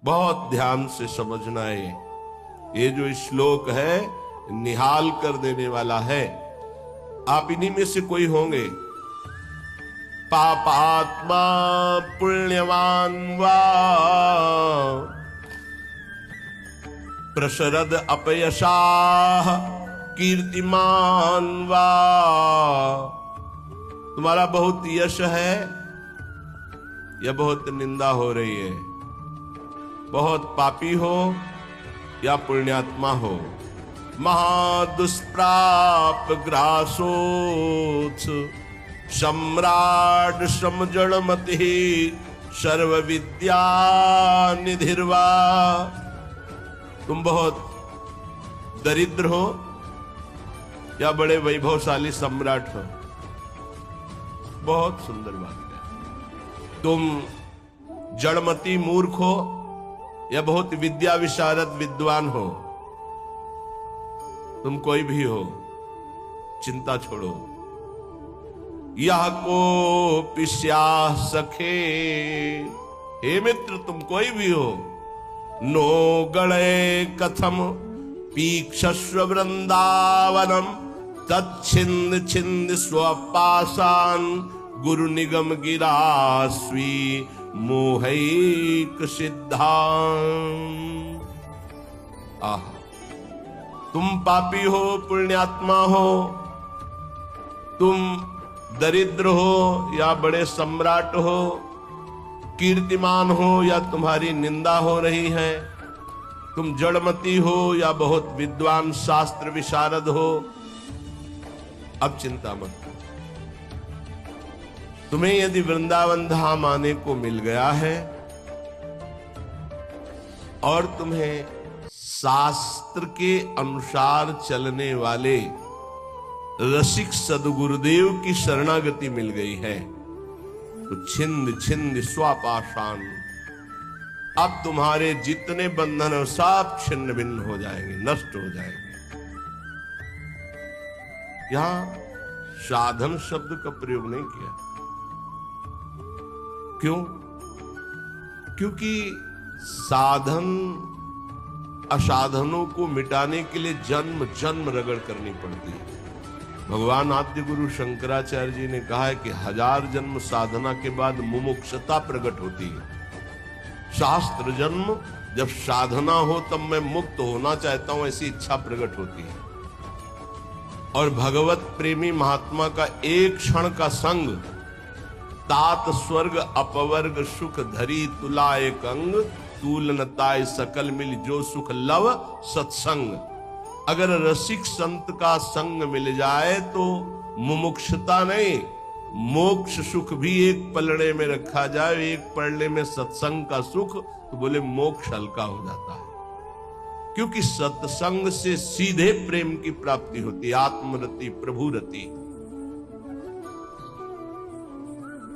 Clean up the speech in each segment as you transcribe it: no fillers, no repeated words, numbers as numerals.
बहुत ध्यान से समझना है। ये जो श्लोक है निहाल कर देने वाला है। आप इन्हीं में से कोई होंगे। पापात्मा पुण्यवान वा प्रशरद अपयशाः कीर्तिमान वा। तुम्हारा बहुत यश है या बहुत निंदा हो रही है, बहुत पापी हो या पुण्यात्मा हो। महादुष्प्राप ग्रासोत्स सम्राट समजड़मति सर्व विद्या निधिर्वा। तुम बहुत दरिद्र हो या बड़े वैभवशाली सम्राट हो। बहुत सुंदर बात है। तुम जड़मती मूर्ख हो या बहुत विद्या विशारद विद्वान हो। तुम कोई भी हो, चिंता छोड़ो। यह को पिस्या सखे, हे मित्र तुम कोई भी हो। नो गणे कथम पीक्षस्व वृंदावनम तच्छिंद छिंद स्वपाशान गुरु निगम गिरास्वी मोहैक सिद्धां। आह, तुम पापी हो पुण्यात्मा हो, तुम दरिद्र हो या बड़े सम्राट हो, कीर्तिमान हो या तुम्हारी निंदा हो रही है, तुम जड़मती हो या बहुत विद्वान शास्त्र विशारद हो। अब चिंता मत करो। तुम्हें यदि वृंदावन धाम आने को मिल गया है और तुम्हें शास्त्र के अनुसार चलने वाले रसिक सदगुरुदेव की शरणागति मिल गई है, तो छिंद छिंद स्वापाशान, अब तुम्हारे जितने बंधन सब छिन्न भिन्न हो जाएंगे, नष्ट हो जाएंगे। यहां साधन शब्द का प्रयोग नहीं किया। क्यों? क्योंकि साधन असाधनों को मिटाने के लिए जन्म जन्म रगड़ करनी पड़ती है। भगवान आद्य गुरु शंकराचार्य जी ने कहा है कि 1000 जन्म साधना के बाद मुमुक्षता प्रकट होती है। शास्त्र जन्म जब साधना हो तब मैं मुक्त होना चाहता हूं ऐसी इच्छा प्रकट होती है। और भगवत प्रेमी महात्मा का एक क्षण का संग तात स्वर्ग अपवर्ग सुख धरी तुला एक अंग तूलनताय सकल मिल जो सुख लव सत्संग। अगर रसिक संत का संग मिल जाए तो मुमुक्षता नहीं, मोक्ष सुख भी एक पलड़े में रखा जाए, एक पलड़े में सत्संग का सुख, तो बोले मोक्ष हल्का हो जाता है। क्योंकि सत्संग से सीधे प्रेम की प्राप्ति होती है, आत्मरति प्रभु रति।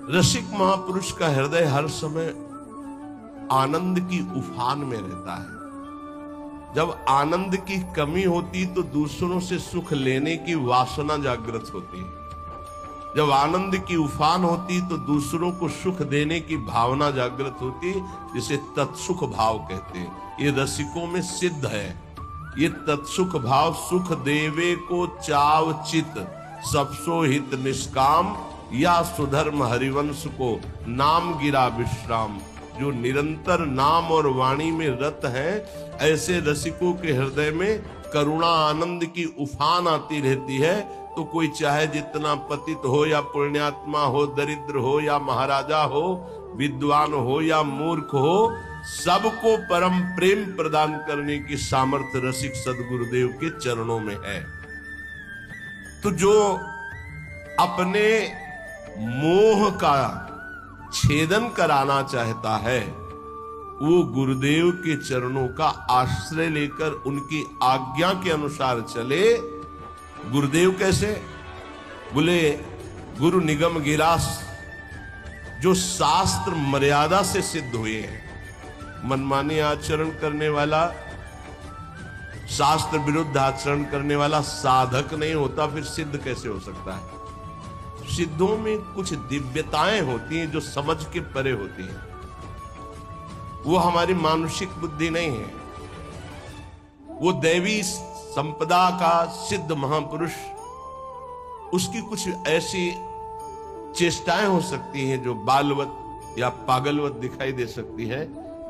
रसिक महापुरुष का हृदय हर समय आनंद की उफान में रहता है। जब आनंद की कमी होती तो दूसरों से सुख लेने की वासना जागृत होती है। जब आनंद की उफान होती तो दूसरों को सुख देने की भावना जागृत होती, जिसे तत्सुख भाव कहते हैं। ये रसिकों में सिद्ध है। ये तत्सुख भाव सुख देवे को चाव चित सबसो हित निष्काम या सुधर्म हरिवंश को नाम गिरा विश्राम। जो निरंतर नाम और वाणी में रत हैं, ऐसे रसिकों के हृदय में करुणा आनंद की उफान आती रहती है। तो कोई चाहे जितना पतित हो या पुण्यात्मा हो, दरिद्र हो या महाराजा हो, विद्वान हो या मूर्ख हो, सबको परम प्रेम प्रदान करने की सामर्थ्य रसिक सदगुरुदेव के चरणों में है। तो जो अपने मोह का छेदन कराना चाहता है, वो गुरुदेव के चरणों का आश्रय लेकर उनकी आज्ञा के अनुसार चले। गुरुदेव कैसे? बोले गुरु निगम गिरास, जो शास्त्र मर्यादा से सिद्ध हुए हैं। मनमानी आचरण करने वाला, शास्त्र विरुद्ध आचरण करने वाला साधक नहीं होता, फिर सिद्ध कैसे हो सकता है? सिद्धों में कुछ दिव्यताएं होती हैं जो समझ के परे होती हैं। वो हमारी मानुषिक बुद्धि नहीं है, वो दैवी संपदा का सिद्ध महापुरुष, उसकी कुछ ऐसी चेष्टाएं हो सकती हैं जो बालवत या पागलवत दिखाई दे सकती है,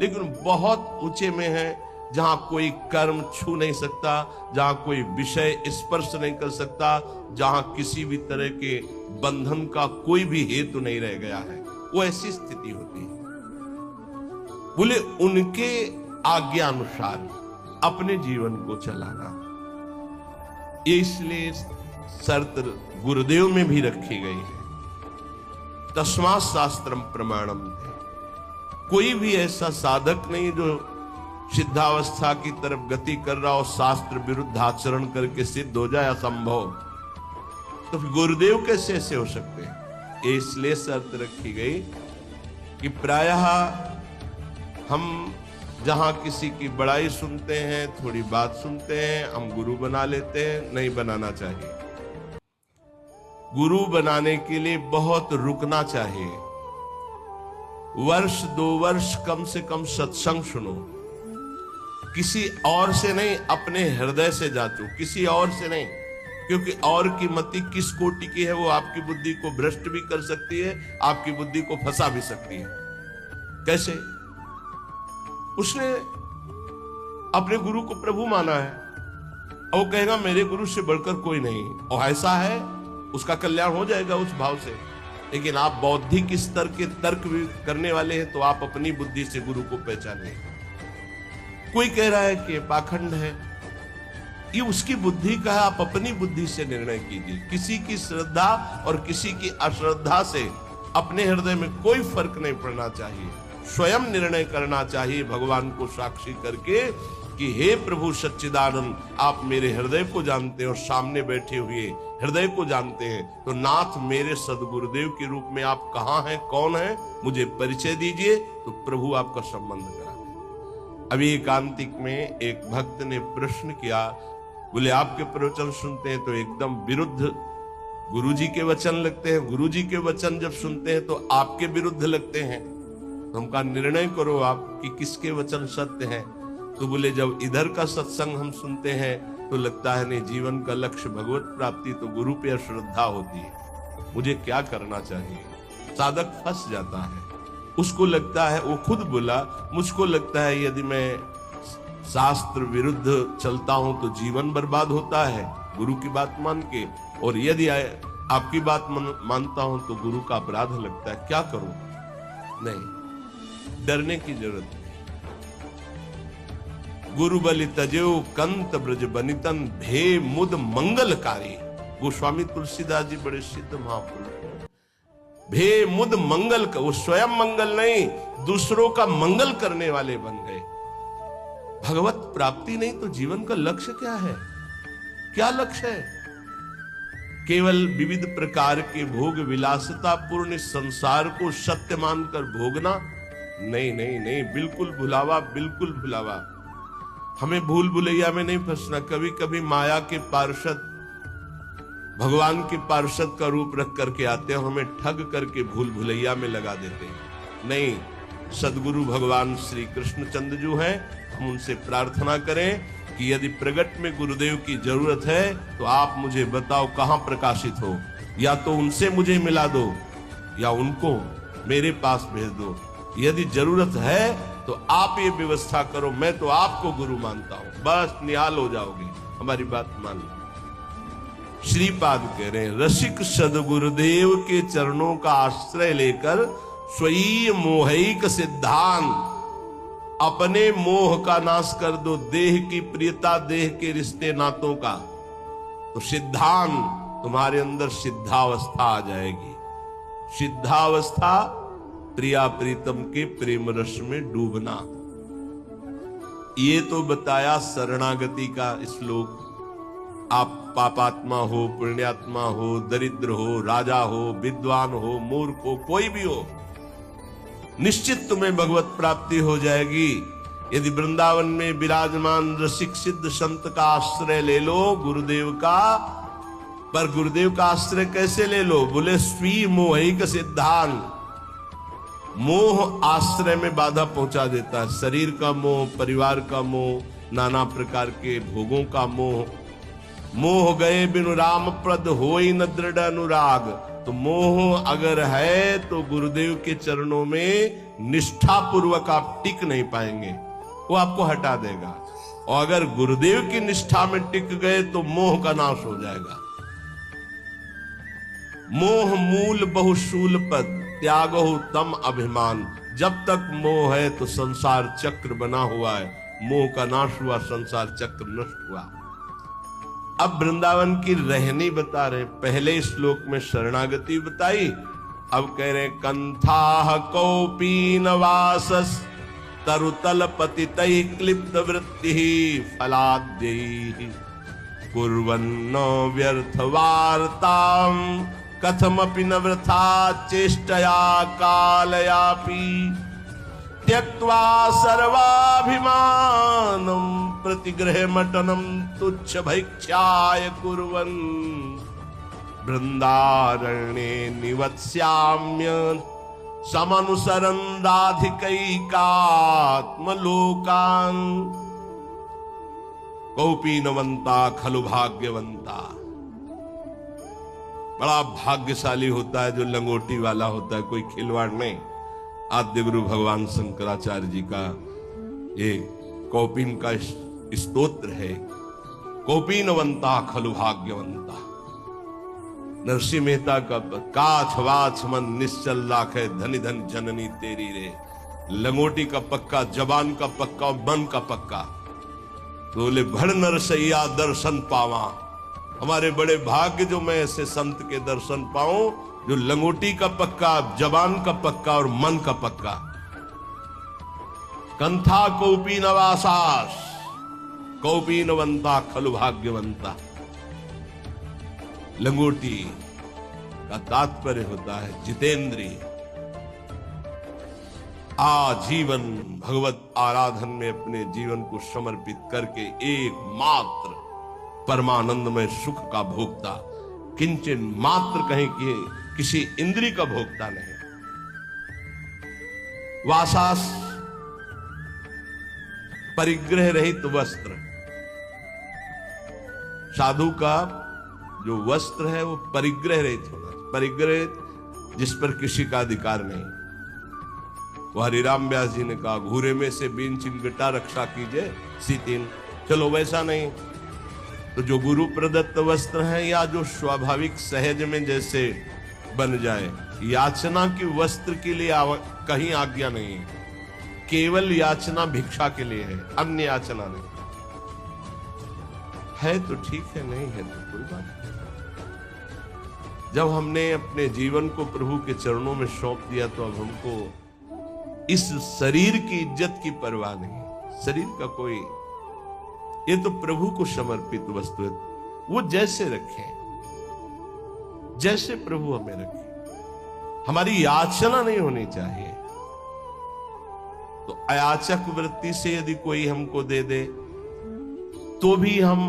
लेकिन बहुत ऊंचे में है, जहां कोई कर्म छू नहीं सकता, जहां कोई विषय स्पर्श नहीं कर सकता, जहां किसी भी तरह के बंधन का कोई भी हेतु नहीं रह गया है, वो ऐसी स्थिति होती है। बोले उनके आज्ञानुसार अपने जीवन को चलाना, ये इसलिए शर्त गुरुदेव में भी रखी गई है। तस्मात् शास्त्रम प्रमाणम है। कोई भी ऐसा साधक नहीं जो सिद्धावस्था की तरफ गति कर रहा हो, शास्त्र विरुद्ध आचरण करके सिद्ध हो जाए, असंभव। तो फिर गुरुदेव कैसे ऐसे हो सकते हैं? इसलिए शर्त रखी गई कि प्रायः हम जहां किसी की बड़ाई सुनते हैं, थोड़ी बात सुनते हैं, हम गुरु बना लेते हैं। नहीं बनाना चाहिए। गुरु बनाने के लिए बहुत रुकना चाहिए। वर्ष 2 वर्ष कम से कम सत्संग सुनो, किसी और से नहीं, अपने हृदय से जांचो, किसी और से नहीं, क्योंकि और की मति किस कोटि की है वो आपकी बुद्धि को भ्रष्ट भी कर सकती है, आपकी बुद्धि को फंसा भी सकती है। कैसे? उसने अपने गुरु को प्रभु माना है और वो कहेगा मेरे गुरु से बढ़कर कोई नहीं, और ऐसा है, उसका कल्याण हो जाएगा उस भाव से। लेकिन आप बौद्धिक स्तर के तर्क भी करने वाले हैं, तो आप अपनी बुद्धि से गुरु को पहचाने। कोई कह रहा है कि पाखंड है, ये उसकी बुद्धि का है, आप अपनी बुद्धि से निर्णय कीजिए। किसी की श्रद्धा और किसी की अश्रद्धा से अपने हृदय में कोई फर्क नहीं पड़ना चाहिए। स्वयं निर्णय करना चाहिए भगवान को साक्षी करके कि हे प्रभु सच्चिदानंद, आप मेरे हृदय को जानते हैं और सामने बैठे हुए हृदय को जानते हैं, तो नाथ मेरे सदगुरुदेव के रूप में आप कहाँ हैं, कौन हैं, मुझे परिचय दीजिए। तो प्रभु आपका संबंध करा। अभी एकांतिक में एक भक्त ने प्रश्न किया, बोले आपके प्रवचन सुनते हैं तो एकदम विरुद्ध गुरुजी के वचन लगते हैं, गुरुजी के वचन जब सुनते हैं तो आपके विरुद्ध लगते हैं। तो हम कहा निर्णय करो आप कि किसके वचन सत्य हैं। तो बोले जब इधर का सत्संग हम सुनते हैं तो लगता है नहीं, जीवन का लक्ष्य भगवत प्राप्ति, तो गुरु पे श्रद्धा होती है, मुझे क्या करना चाहिए। साधक फंस जाता है, उसको लगता है, वो खुद बोला, मुझको लगता है यदि मैं शास्त्र विरुद्ध चलता हूं तो जीवन बर्बाद होता है गुरु की बात मान के, और यदि आपकी बात मानता हूं तो गुरु का अपराध लगता है, क्या करूं। नहीं, डरने की जरूरत नहीं। गुरु बलि तजेऊ कंत ब्रज बनितन भे मुद मंगलकारी। गोस्वामी तुलसीदास जी बड़े सिद्ध महापुरुष हैं। भे मुद मंगल का, वो स्वयं मंगल नहीं, दूसरों का मंगल करने वाले बन गए। भगवत प्राप्ति नहीं तो जीवन का लक्ष्य क्या है? क्या लक्ष्य है? केवल विविध प्रकार के भोग विलासता पूर्ण संसार को सत्य मानकर भोगना? नहीं नहीं नहीं, बिल्कुल भुलावा, बिल्कुल भुलावा। हमें भूल भुलैया में नहीं फंसना। कभी कभी माया के पार्षद भगवान के पार्षद का रूप रख करके आते हैं, हमें ठग करके भूल भुलैया में लगा देते हैं। नहीं, सदगुरु भगवान श्री कृष्णचंद्र जो हैं, हम उनसे प्रार्थना करें कि यदि प्रगट में गुरुदेव की जरूरत है तो आप मुझे बताओ कहां प्रकाशित हो, या तो उनसे मुझे मिला दो या उनको मेरे पास भेज दो। यदि जरूरत है तो आप ये व्यवस्था करो, मैं तो आपको गुरु मानता हूं, बस निहाल हो जाओगे। हमारी बात मान लो। श्रीपाद कह रहे हैं, रसिक सदगुरुदेव के चरणों का आश्रय लेकर स्वयं मोहिक सिद्धांत, अपने मोह का नाश कर दो, देह की प्रियता, देह के रिश्ते नातों का, तो सिद्धांत तुम्हारे अंदर सिद्धावस्था आ जाएगी। सिद्धावस्था प्रिया प्रीतम के प्रेम रस में डूबना। ये तो बताया शरणागति का श्लोक। आप पापात्मा हो, पुण्यात्मा हो, दरिद्र हो, राजा हो, विद्वान हो, मूर्ख हो, कोई भी हो, निश्चित तुम्हें भगवत प्राप्ति हो जाएगी यदि वृंदावन में विराजमान रसिक सिद्ध संत का आश्रय ले लो, गुरुदेव का। पर गुरुदेव का आश्रय कैसे ले लो? बोले स्वी मोहिक सिद्धांत। मोह आश्रय में बाधा पहुंचा देता है। शरीर का मोह, परिवार का मोह, नाना प्रकार के भोगों का मोह। मोह गए बिनु राम प्रद होई न दृढ़ अनुराग। तो मोह अगर है तो गुरुदेव के चरणों में निष्ठा पूर्वक आप टिक नहीं पाएंगे, वो आपको हटा देगा। और अगर गुरुदेव की निष्ठा में टिक गए तो मोह का नाश हो जाएगा। मोह मूल बहुशूल पद त्यागो तम अभिमान। जब तक मोह है तो संसार चक्र बना हुआ है, मोह का नाश हुआ, संसार चक्र नष्ट हुआ। अब वृंदावन की रहनी बता रहे। पहले श्लोक में शरणागति बताई, अब कह रहे कंथा कौपीन वासस तरुतल पतितै क्लिप्त वृत्ति फलाद्यै कुर्वन्न व्यर्थ वार्ताम कथमपि न वृथा चेष्टया कालयापि त्यक्त्वा सर्वाभिमानं प्रतिगृहमटनं तुच्छ भैक्षाय कुर्वन् बृन्दारण्ये निवत्स्याम्य समनुसरन् राधिकैकात्मलोकान्। कौपीनवंता खलु भाग्यवंता। बड़ा भाग्यशाली होता है जो लंगोटी वाला होता है, कोई खिलवाड़ नहीं। आद्य गुरु भगवान शंकराचार्य जी का ये कौपीन का स्तोत्र है, कौपीनवंता खलु भाग्यवंता। नरसिंह मेहता का काछ वाछ मन निश्चल लाखे धनी धन जननी तेरी रे। लंगोटी का पक्का, जबान का पक्का, मन का पक्का। तो बोले भड़ नरसैया दर्शन पावा। हमारे बड़े भाग्य जो मैं ऐसे संत के दर्शन पाऊं जो लंगोटी का पक्का, जबान का पक्का और मन का पक्का। कंथा कौपीनवासास कौपीनवंता खलु भाग्यवंता। लंगोटी का तात्पर्य होता है जितेंद्रिय। आजीवन भगवत आराधन में अपने जीवन को समर्पित करके एकमात्र परमानंद में सुख का भोक्ता, किंचन मात्र कहीं किसी इंद्रिय का भोक्ता नहीं। वासास परिग्रह रहित वस्त्र। साधु का जो वस्त्र है वो परिग्रह रहित होना। परिग्रह जिस पर किसी का अधिकार नहीं। वो हरिराम व्यास जी ने कहा घूरे में से बीन चिंगटा रक्षा कीजिए सीतीन। चलो वैसा नहीं तो जो गुरु प्रदत्त वस्त्र है या जो स्वाभाविक सहज में जैसे बन जाए। याचना की वस्त्र के लिए कहीं आज्ञा नहीं है। केवल याचना भिक्षा के लिए है, अन्य याचना नहीं है। तो ठीक है, नहीं है तो कोई बात नहीं। जब हमने अपने जीवन को प्रभु के चरणों में सौंप दिया तो अब हमको इस शरीर की इज्जत की परवाह नहीं। शरीर का कोई, ये तो प्रभु को समर्पित वस्तु है। वो जैसे रखे, जैसे प्रभु हमें रखे। हमारी याचना नहीं होनी चाहिए। तो अयाचक वृत्ति से यदि कोई हमको दे दे तो भी हम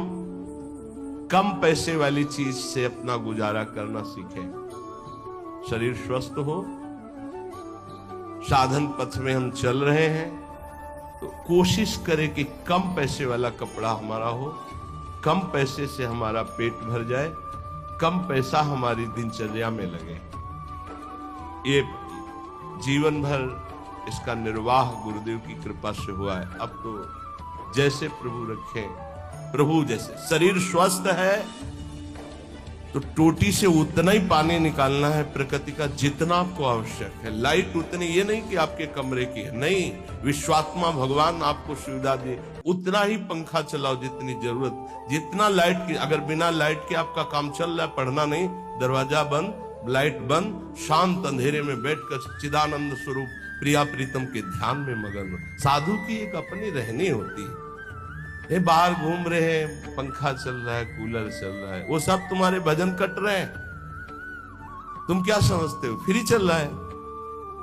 कम पैसे वाली चीज से अपना गुजारा करना सीखें। शरीर स्वस्थ हो, साधन पथ में हम चल रहे हैं तो कोशिश करें कि कम पैसे वाला कपड़ा हमारा हो, कम पैसे से हमारा पेट भर जाए, कम पैसा हमारी दिनचर्या में लगे। ये जीवन भर इसका निर्वाह गुरुदेव की कृपा से हुआ है। अब तो जैसे प्रभु रखें, प्रभु जैसे। शरीर स्वस्थ है तो टोटी से उतना ही पानी निकालना है प्रकृति का जितना आपको आवश्यक है। लाइट उतनी, ये नहीं कि आपके कमरे की है, नहीं। विश्वात्मा भगवान आपको सुविधा दे उतना ही पंखा चलाओ जितनी जरूरत। जितना लाइट की, अगर बिना लाइट के आपका काम चल रहा है, पढ़ना नहीं, दरवाजा बंद, लाइट बंद, शांत अंधेरे में बैठकर चिदानंद स्वरूप प्रिया प्रीतम के ध्यान में मगन हो। साधु की एक अपनी रहनी होती है। ये बाहर घूम रहे हैं, पंखा चल रहा है, कूलर चल रहा है, वो सब तुम्हारे भजन कट रहे हैं। तुम क्या समझते हो फ्री चल रहा है?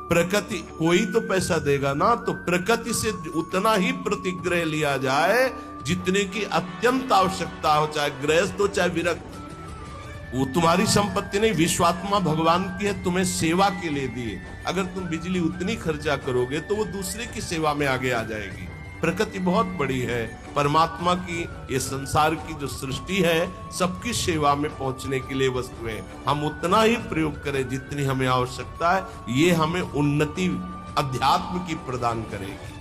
प्रकृति कोई तो पैसा देगा ना, तो प्रकृति से उतना ही प्रतिग्रह लिया जाए जितने की अत्यंत आवश्यकता हो, चाहे गृहस्थ हो चाहे विरक्त। वो तुम्हारी संपत्ति नहीं, विश्वात्मा भगवान की है, तुम्हें सेवा के लिए दिए। अगर तुम बिजली उतनी खर्चा करोगे तो वो दूसरे की सेवा में आगे आ जाएगी। प्रकृति बहुत बड़ी है, परमात्मा की ये संसार की जो सृष्टि है सबकी सेवा में पहुंचने के लिए वस्तुएं, हम उतना ही प्रयोग करें जितनी हमें आवश्यकता है, ये हमें उन्नति अध्यात्म की प्रदान करेगी।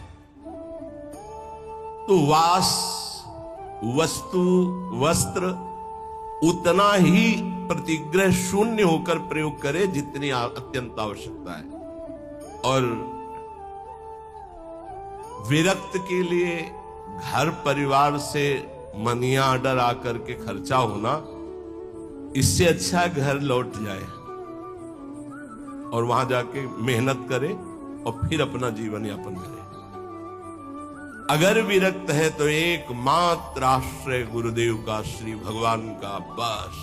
तो वास, वस्तु, वस्त्र उतना ही प्रतिग्रह शून्य होकर प्रयोग करे जितनी अत्यंत आवश्यकता है। और विरक्त के लिए घर परिवार से मनी ऑर्डर आकर के खर्चा होना, इससे अच्छा घर लौट जाए और वहां जाके मेहनत करे और फिर अपना जीवन यापन करे। अगर विरक्त है तो एकमात्र आश्रय गुरुदेव का, श्री भगवान का, बस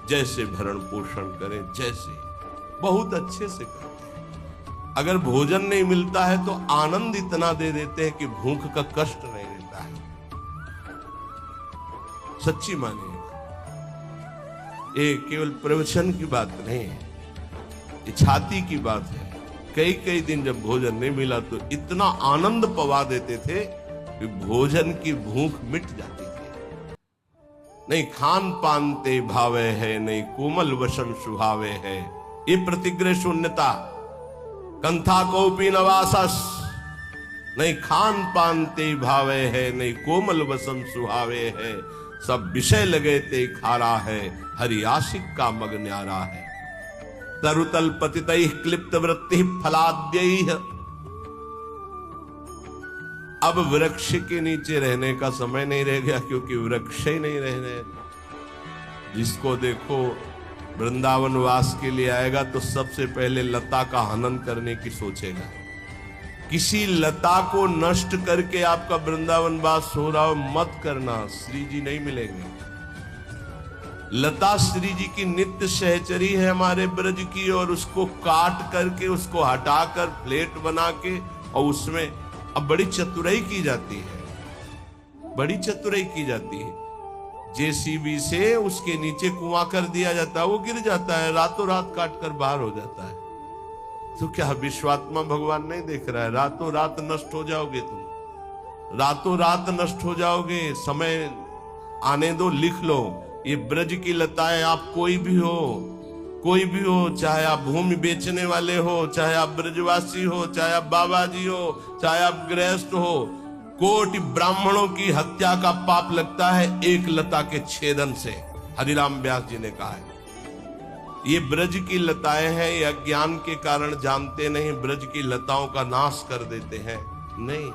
जैसे भरण पोषण करें, जैसे बहुत अच्छे से करते हैं। अगर भोजन नहीं मिलता है तो आनंद इतना दे देते हैं कि भूख का कष्ट नहीं रहता है। सच्ची मानिए, ये केवल प्रवचन की बात नहीं है, ये छाती की बात है। कई कई दिन जब भोजन नहीं मिला तो इतना आनंद पवा देते थे कि भोजन की भूख मिट जाती थी। नहीं खान पान ते भावे है, नहीं कोमल वसन सुहावे है, ये प्रतिग्रह शून्यता। कंथा कोपी नवासस, नहीं खान पान ते भावे है, नहीं कोमल वसन सुहावे है, सब विषय लगे ते खारा है, हरि आशिक का मग न्यारा है। तरुतल पतितैः क्लिप्त वृत्ति फलाद्यैः। अब वृक्ष के नीचे रहने का समय नहीं रह गया, क्योंकि वृक्ष ही नहीं रह रहे। जिसको देखो वृंदावन वास के लिए आएगा तो सबसे पहले लता का हनन करने की सोचेगा। किसी लता को नष्ट करके आपका वृंदावन वास हो रहा हो मत करना, श्री जी नहीं मिलेंगे। लता श्री जी की नित्य सहचरी है हमारे ब्रज की, और उसको काट करके, उसको हटाकर प्लेट बना के, और उसमें अब बड़ी चतुराई की जाती है, बड़ी चतुराई की जाती है। जेसीबी से उसके नीचे कुआं कर दिया जाता है, वो गिर जाता है, रातों रात काट कर बाहर हो जाता है। तो क्या विश्वात्मा भगवान नहीं देख रहा है? रातों रात नष्ट हो जाओगे तुम, रातों रात नष्ट हो जाओगे। समय आने दो, लिख लो। ये ब्रज की लताएं, आप कोई भी हो, कोई भी हो, चाहे आप भूमि बेचने वाले हो, चाहे आप ब्रजवासी हो, चाहे आप बाबा जी हो, चाहे आप गृहस्थ हो, कोटि ब्राह्मणों की हत्या का पाप लगता है एक लता के छेदन से। हरिराम व्यास जी ने कहा है। ये ब्रज की लताएं हैं, ये अज्ञान के कारण जानते नहीं, ब्रज की लताओं का नाश कर देते हैं। नहीं,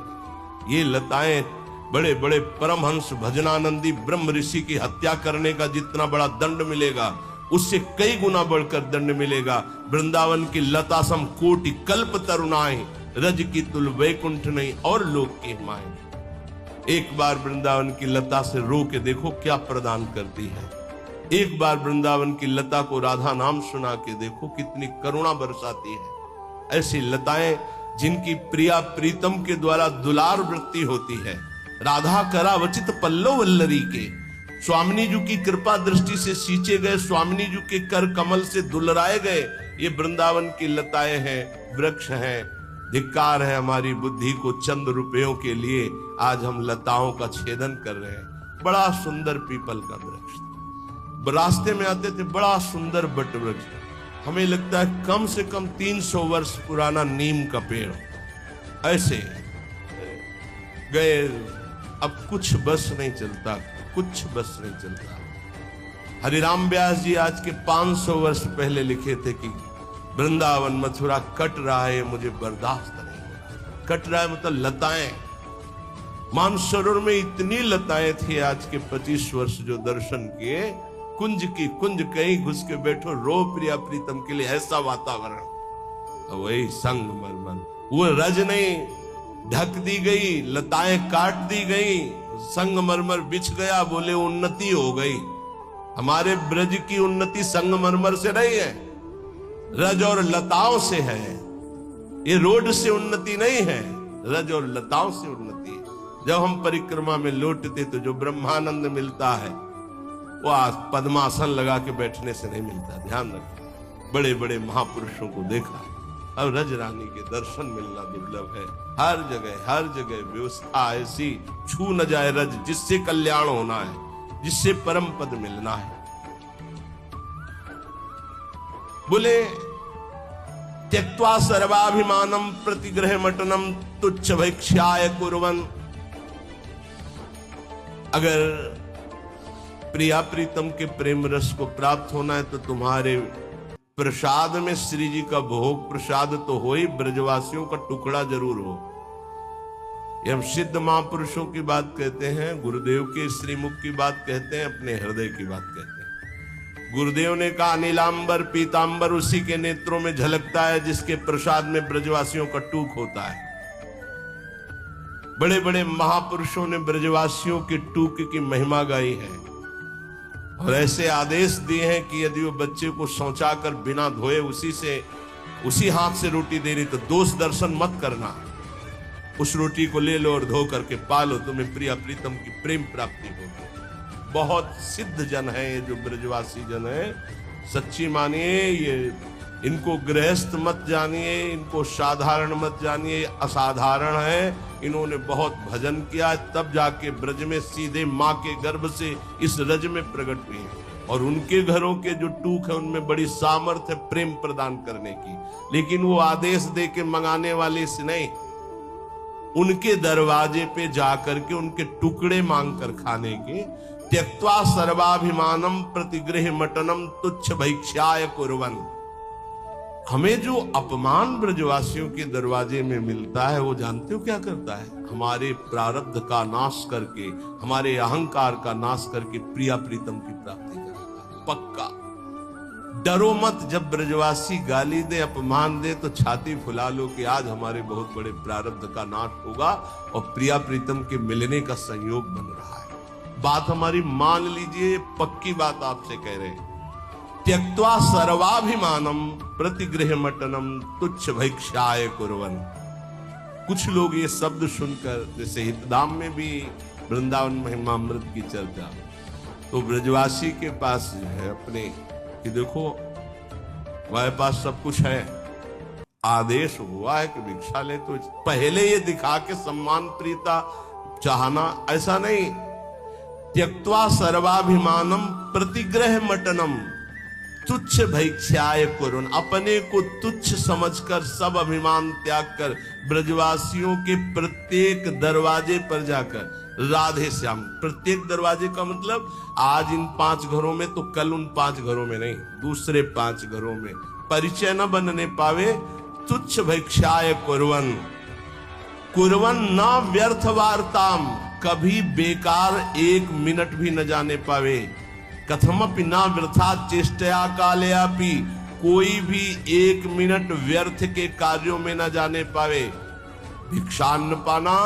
ये लताएं बड़े बड़े परमहंस भजनानंदी ब्रह्म ऋषि की हत्या करने का जितना बड़ा दंड मिलेगा, उससे कई गुना बढ़कर दंड मिलेगा। वृंदावन की लता सम कोटि कल्प तरुणाई, रज की तुल वैकुंठ नहीं और लोक की माए। एक बार वृंदावन की लता से रो के देखो क्या प्रदान करती है। एक बार वृंदावन की लता को राधा नाम सुना के देखो कितनी करुणा बरसाती है। ऐसी लताएं जिनकी प्रिया प्रीतम के द्वारा दुलार वृत्ति होती है। राधा करावचित पल्लव वल्लरी के, स्वामिनी जी की कृपा दृष्टि से सींचे गए, स्वामिनी जी के कर कमल से दुलराए गए, ये वृंदावन की लताएं हैं, वृक्ष हैं। धिक्कार है हमारी बुद्धि को, चंद रुपयों के लिए आज हम लताओं का छेदन कर रहे हैं। बड़ा सुंदर पीपल का वृक्ष, रास्ते में आते थे, बड़ा सुंदर बट वृक्ष, हमें लगता है कम से कम 300 वर्ष पुराना नीम का पेड़। ऐसे गए, अब कुछ बस नहीं चलता, कुछ बस नहीं चलता। हरिराम व्यास जी आज के 500 वर्ष पहले लिखे थे कि वृंदावन मथुरा कट रहा है, मुझे बर्दाश्त नहीं हो रहा। कट रहा है मतलब लताएं, मानसरोवर में इतनी लताएं थी। आज के 25 वर्ष जो दर्शन किए, कुंज की कुंज कहीं घुस के बैठो, रो प्रिया प्रीतम के लिए, ऐसा वातावरण। वही संगमरमर, वो रज नहीं ढक दी गई, लताएं काट दी गई, संगमरमर बिछ गया, बोले उन्नति हो गई। हमारे ब्रज की उन्नति संगमरमर से नहीं है, रज और लताओं से है। ये रोड से उन्नति नहीं है, रज और लताओं से उन्नति है। जब हम परिक्रमा में लौटते तो जो ब्रह्मानंद मिलता है वो पद्मासन लगा के बैठने से नहीं मिलता। ध्यान रखना, बड़े बड़े महापुरुषों को देखा। अब रज रानी के दर्शन मिलना दुर्लभ है। हर जगह व्यवस्था ऐसी, छू न जाए रज, जिससे कल्याण होना है, जिससे परम पद मिलना है। बोले त्यक्त्वा सर्वाभिमानम प्रतिग्रह मटनम तुच्छ भैक्ष्याय कुर्वन्। अगर प्रिया प्रीतम के प्रेम रस को प्राप्त होना है तो तुम्हारे प्रसाद में श्री जी का भोग प्रसाद तो हो ही, ब्रजवासियों का टुकड़ा जरूर हो। ये हम सिद्ध महापुरुषों की बात कहते हैं, गुरुदेव के श्रीमुख की बात कहते हैं, अपने हृदय की बात कहते हैं। गुरुदेव ने कहा नीलांबर पीतांबर उसी के नेत्रों में झलकता है जिसके प्रसाद में ब्रजवासियों का टूक होता है। बड़े बड़े महापुरुषों ने ब्रजवासियों के टूक की महिमा गाई है और ऐसे आदेश दिए हैं कि यदि वो बच्चे को शौचा कर बिना धोए उसी हाथ से रोटी दे रही तो दोष दर्शन मत करना, उस रोटी को ले लो और धो करके पालो, तुम्हें प्रिया प्रीतम की प्रेम प्राप्ति होगी। बहुत सिद्ध जन है ये जो ब्रजवासी जन है, सच्ची मानिए। ये इनको गृहस्थ मत जानिए, इनको साधारण मत जानिए, असाधारण है। इन्होंने बहुत भजन किया, तब जाके ब्रज में सीधे माँ के गर्भ से इस रज में प्रकट हुए। और उनके घरों के जो टूक है उनमें बड़ी सामर्थ्य है प्रेम प्रदान करने की, लेकिन वो आदेश दे के मंगाने वाले से नहीं, उनके दरवाजे पे जाकर के उनके टुकड़े मांग कर खाने के। त्यक्त्वा सर्वाभिमानम प्रतिगृह मटनम तुच्छ भैक्ष्याय कुर्वन्। हमें जो अपमान ब्रजवासियों के दरवाजे में मिलता है वो जानते हो क्या करता है? हमारे प्रारब्ध का नाश करके, हमारे अहंकार का नाश करके प्रिया प्रीतम की प्राप्ति कराता है। पक्का डरो मत, जब ब्रजवासी गाली दे अपमान दे तो छाती फुला लो कि आज हमारे बहुत बड़े प्रारब्ध का नाश होगा और प्रिया प्रीतम के मिलने का संयोग बन रहा है। बात हमारी मान लीजिए, पक्की बात आपसे कह रहे हैं। त्यक्त्वा सर्वाभिमानम प्रतिगृह मटनम तुच्छ भैक्ष्याय कुर्वन्। कुछ लोग ये शब्द सुनकर, जैसे हितधाम में भी वृंदावन महिमामृत की चर्चा, तो ब्रजवासी के पास जो है अपने कि देखो हमारे पास सब कुछ है, आदेश हुआ है कि भिक्षा ले, तो पहले ये दिखा के सम्मान प्रीता चाहना, ऐसा नहीं। त्यक्त्वा सर्वाभिमानम प्रतिग्रह मटनम तुच्छ भैक्ष्याय कुर्वन्। अपने को तुच्छ समझकर, सब अभिमान त्याग कर ब्रजवासियों के प्रत्येक दरवाजे पर जाकर राधे श्याम। प्रत्येक दरवाजे का मतलब आज इन 5 घरों में तो कल उन 5 घरों में नहीं, दूसरे 5 घरों में परिचय न बनने पावे। तुच्छ भैक्ष्याय कुर्वन्। कुर्वन् न व्यर्थ वार्ताम, कभी बेकार 1 मिनट भी न जाने पावे। कथमपि ना वृथा चेष्टया कालयापि, कोई भी 1 मिनट व्यर्थ के कार्यों में न जाने पावे। भिक्षान्न पाना,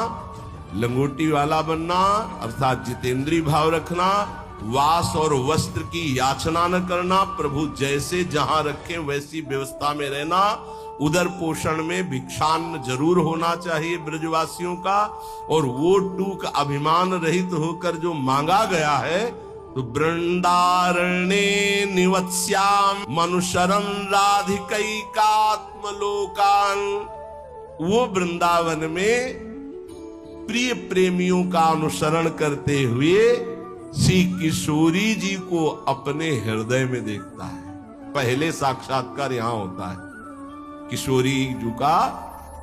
लंगोटी वाला बनना अर्थात जितेंद्रीय भाव रखना, वास और वस्त्र की याचना न करना, प्रभु जैसे जहां रखे वैसी व्यवस्था में रहना, उदर पोषण में भिक्षान्न जरूर होना चाहिए ब्रजवासियों का। और वो टूक अभिमान रहित होकर जो मांगा गया है, तो वृंदारण्ये निवत्स्याम मनुशरं राधिकैकात्मलोकान्। वो वृंदावन में प्रिय प्रेमियों का अनुसरण करते हुए श्री किशोरी जी को अपने हृदय में देखता है। पहले साक्षात्कार यहां होता है किशोरी जी का।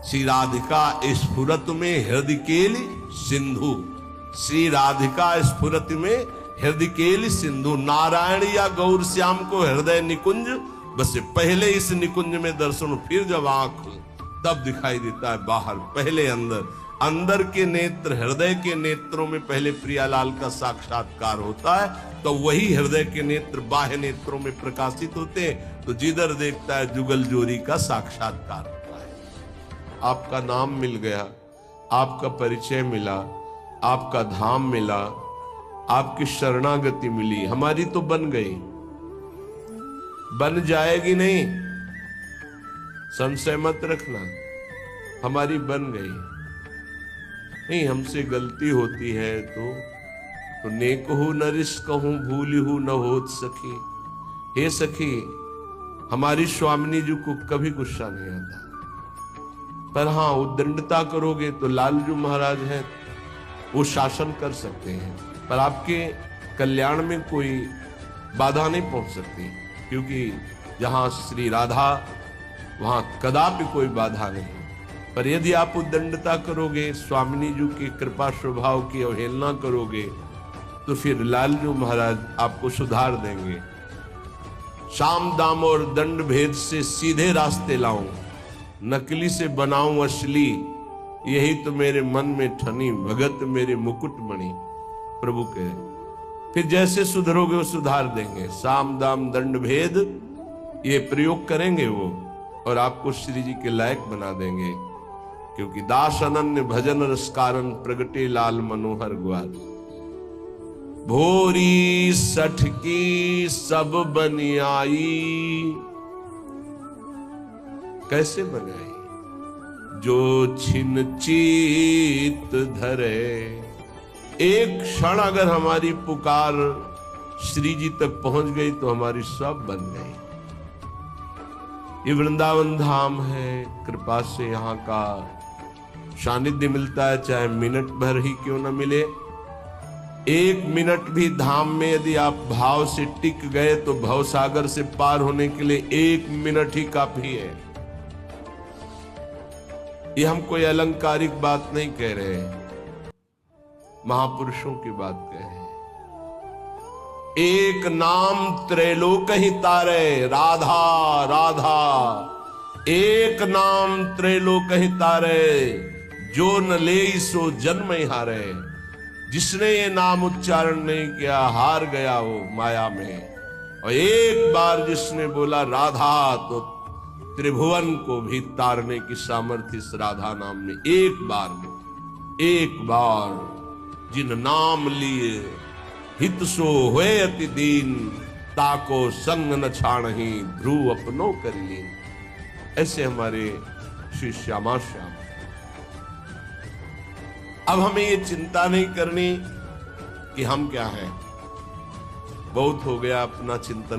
श्री राधिका स्फुरत में हृदय केल सिंधु, श्री राधिका स्फुरत में हृदय केल सिंधु। नारायण या गौर श्याम को हृदय निकुंज, बस पहले इस निकुंज में दर्शन, फिर जब आंख तब दिखाई देता है बाहर। पहले अंदर के नेत्र, हृदय के नेत्रों में पहले प्रियालाल का साक्षात्कार होता है, तो वही हृदय के नेत्र बाह्य नेत्रों में प्रकाशित होते हैं, तो जिधर देखता है जुगल जोरी का साक्षात्कार होता है। आपका नाम मिल गया, आपका परिचय मिला, आपका धाम मिला, आपकी शरणागति मिली, हमारी तो बन गई, बन जाएगी नहीं, संशय मत रखना, हमारी बन गई। नहीं, हमसे गलती होती है तो तो नेक हो न रिस कहूं भूल हो न होत सखी। हे सखी, हमारी स्वामिनी जी को कभी गुस्सा नहीं आता, पर हाँ उद्दंडता करोगे तो लालजू महाराज हैं, वो शासन कर सकते हैं, पर आपके कल्याण में कोई बाधा नहीं पहुंच सकती, क्योंकि जहां श्री राधा वहां कदापि कोई बाधा नहीं। पर यदि आप उद्दंडता करोगे, स्वामिनी जी की कृपा स्वभाव की अवहेलना करोगे, तो फिर लालजू महाराज आपको सुधार देंगे। साम दाम और दंड भेद से सीधे रास्ते लाऊं, नकली से बनाऊं असली, यही तो मेरे मन में ठनी भगत मेरे मुकुट मणि। प्रभु कहे फिर जैसे सुधरोगे वो सुधार देंगे। साम दाम दंड भेद ये प्रयोग करेंगे वो, और आपको श्री जी के लायक बना देंगे, क्योंकि दास अनन्य भजन रस कारण प्रगटे लाल मनोहर ग्वाल। भोरी सठ की सब बनियाई, कैसे बनाई? जो छिन चीत धरे। एक क्षण अगर हमारी पुकार श्री जी तक पहुंच गई तो हमारी सब बन गई। ये वृंदावन धाम है, कृपा से यहाँ का सानिध्य मिलता है, चाहे मिनट भर ही क्यों न मिले। एक मिनट भी धाम में यदि आप भाव से टिक गए तो भवसागर से पार होने के लिए एक मिनट ही काफी है। ये हम कोई अलंकारिक बात नहीं कह रहे हैं, महापुरुषों की बात कह रहे हैं। एक नाम त्रैलोक ही तारे, राधा राधा। एक नाम त्रैलोक ही तारे, जो न ले सो जन्म ही हारे। जिसने ये नाम उच्चारण नहीं किया हार गया वो माया में। और एक बार जिसने बोला राधा, तो त्रिभुवन को भी तारने की सामर्थ्य इस राधा नाम में। एक बार जिन नाम लिए हित सो हुए अति दीन, ताको संग न छाणही ध्रुव अपनो कर लीन। ऐसे हमारे श्री श्यामा श्याम। अब हमें ये चिंता नहीं करनी कि हम क्या हैं, बहुत हो गया अपना चिंतन।